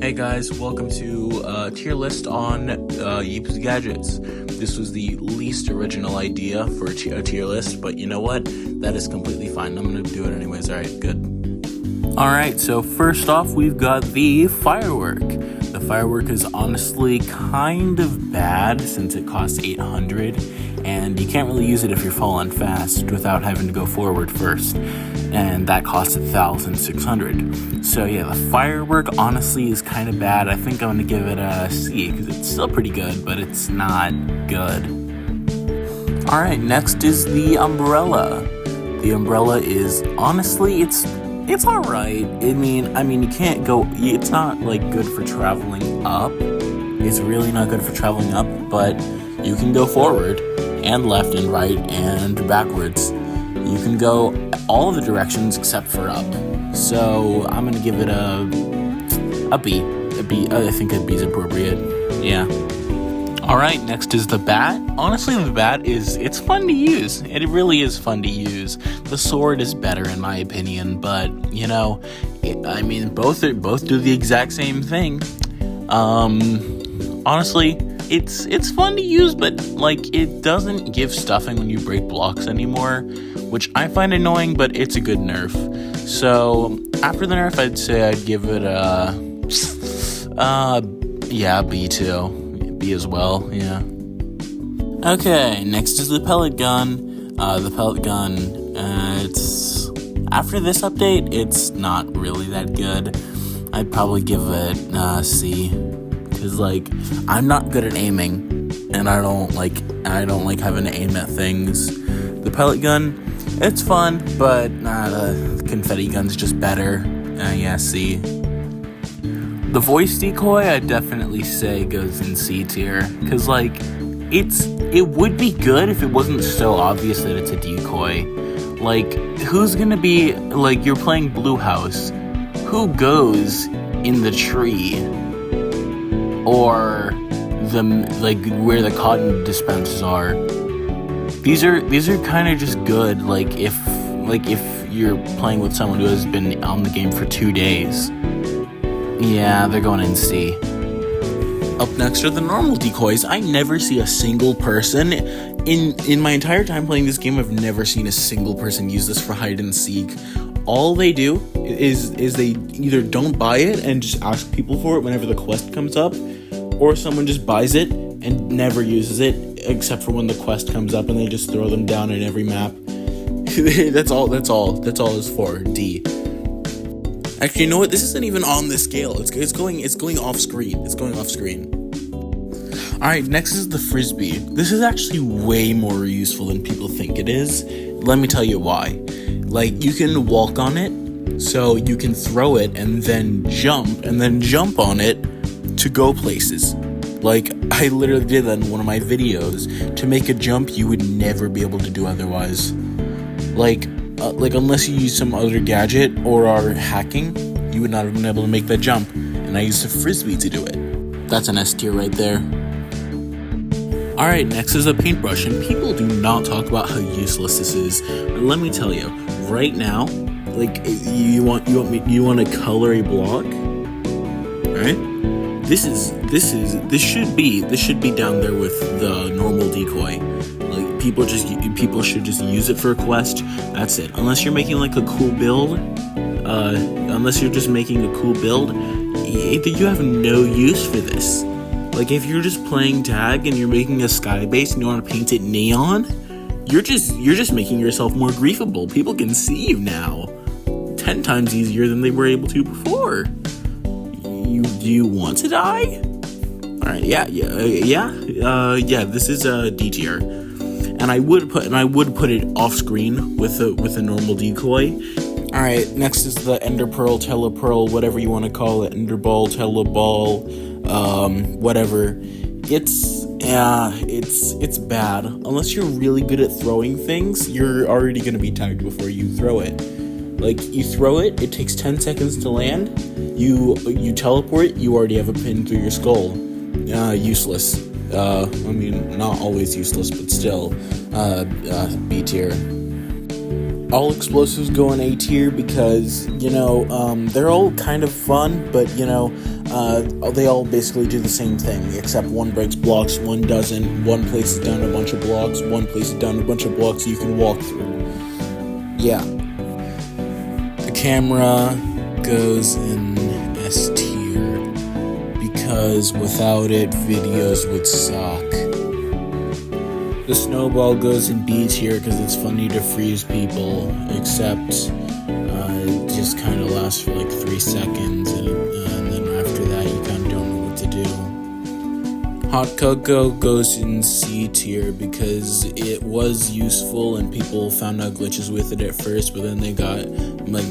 Hey guys, welcome to tier list on yeeps gadgets. This was the least original idea for a tier list, but you know what? That is completely fine. I'm gonna do it anyways. Alright, good. Alright, so first off, we've got the firework. The firework is honestly kind of bad since it costs 800, and you can't really use it if you're falling fast without having to go forward first, and that costs 1,600. So yeah, the firework honestly is kind of bad. I think I'm gonna give it a C because it's still pretty good, but it's not good. Alright, next is the umbrella. The umbrella is honestly, it's alright. I mean, you can't go, it's not like good for traveling up. It's really not good for traveling up, but you can go forward and left and right and backwards. You can go all of the directions except for up. So I'm gonna give it a B. I think a B is appropriate. Yeah. Alright, next is the bat. Honestly, the bat it's fun to use. It really is fun to use. The sword is better in my opinion, but you know, both do the exact same thing. Honestly, it's fun to use, but like it doesn't give stuffing when you break blocks anymore, which I find annoying, but it's a good nerf. So after the nerf, I'd say I'd give it a B too. B as well, yeah. Okay, next is the pellet gun. The pellet gun, it's after this update, it's not really that good. I'd probably give it C, because like I'm not good at aiming, and I don't like having to aim at things. The pellet gun, it's fun, but the confetti gun's just better. Yeah, C. The voice decoy, I'd definitely say goes in C tier, because like it would be good if it wasn't so obvious that it's a decoy. Like, who's gonna be, like, you're playing Blue House, who goes in the tree or where the cotton dispensers are? These are kind of just good, like if you're playing with someone who has been on the game for 2 days. Yeah, they're going in C. Up next are the normal decoys. I never see a single person in my entire time playing this game. I've never seen a single person use this for hide and seek. All they do is they either don't buy it and just ask people for it whenever the quest comes up, or someone just buys it and never uses it except for when the quest comes up, and they just throw them down in every map. That's all it's for. D. Actually, you know what? This isn't even on this scale. It's going off screen. It's going off screen. Alright, next is the frisbee. This is actually way more useful than people think it is. Let me tell you why. Like, you can walk on it, so you can throw it and then jump on it to go places. Like, I literally did that in one of my videos. To make a jump you would never be able to do otherwise. Like unless you use some other gadget or are hacking, you would not have been able to make that jump. And I used a frisbee to do it. That's an S tier right there. Alright, next is a paintbrush, and people do not talk about how useless this is. But let me tell you, right now, like you want to color a block, alright? This should be down there with the normal decoy. Like people should just use it for a quest. That's it. Unless you're making like a cool build, you have no use for this. Like if you're just playing tag and you're making a sky base and you want to paint it neon, you're just making yourself more griefable. People can see you now 10 times easier than they were able to before. Do you want to die? Alright, yeah. This is a D tier, and I would put it off screen with a normal decoy. Alright, next is the Ender Pearl, Telepearl, whatever you want to call it, Ender Ball, Teleball, whatever. It's bad. Unless you're really good at throwing things, you're already gonna be tagged before you throw it. Like, you throw it, it takes 10 seconds to land, you teleport, you already have a pin through your skull. Useless. Not always useless, but still, B tier. All explosives go in A tier because, they're all kind of fun, but, They all basically do the same thing, except one breaks blocks, one doesn't. One places down a bunch of blocks, one places down a bunch of blocks you can walk through. Yeah. The camera goes in S tier because without it, videos would suck. The snowball goes in B tier because it's funny to freeze people, except it just kind of lasts for like 3 seconds, and then after that you kind of don't know what to do. Hot cocoa goes in C tier because it was useful and people found out glitches with it at first, but then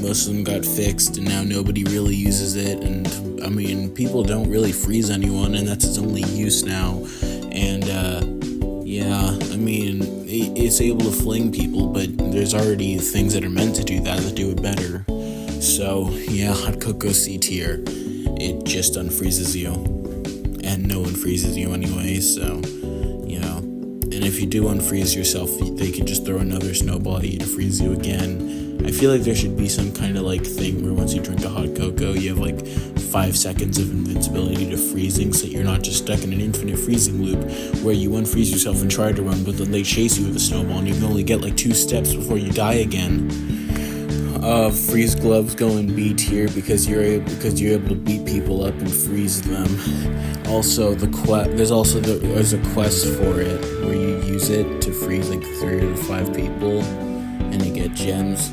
most of them got fixed, and now nobody really uses it. And I mean, people don't really freeze anyone, and that's its only use now. And yeah, I mean, it's able to fling people, but there's already things that are meant to do that do it better. So, yeah, Hot Cocoa C tier. It just unfreezes you. And no one freezes you anyway, so, you know. And if you do unfreeze yourself, they can just throw another snowball at you to freeze you again. I feel like there should be some kind of, thing where once you drink a hot cocoa, you have, 5 seconds of invincibility to freezing, so you're not just stuck in an infinite freezing loop where you unfreeze yourself and try to run, but then they chase you with a snowball and you can only get 2 steps before you die again. Freeze gloves go in B tier because you're able to beat people up and freeze them. Also, there's a quest for it where you use it to freeze 3 or 5 people, and you get coins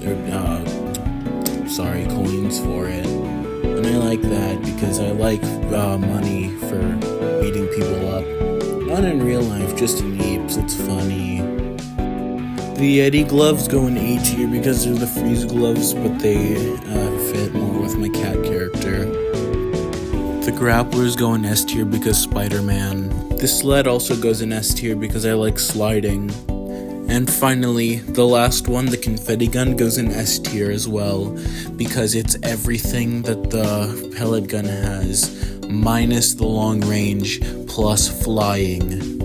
for it. And I like that because I like money for beating people up. Not in real life, just in yeeps. It's funny. The Yeti gloves go in A tier because they're the freeze gloves, but they fit more with my cat character. The grapplers go in S tier because Spider-Man. The sled also goes in S tier because I like sliding. And finally, the last one, the confetti gun, goes in S tier as well, because it's everything that the pellet gun has, minus the long range, plus flying.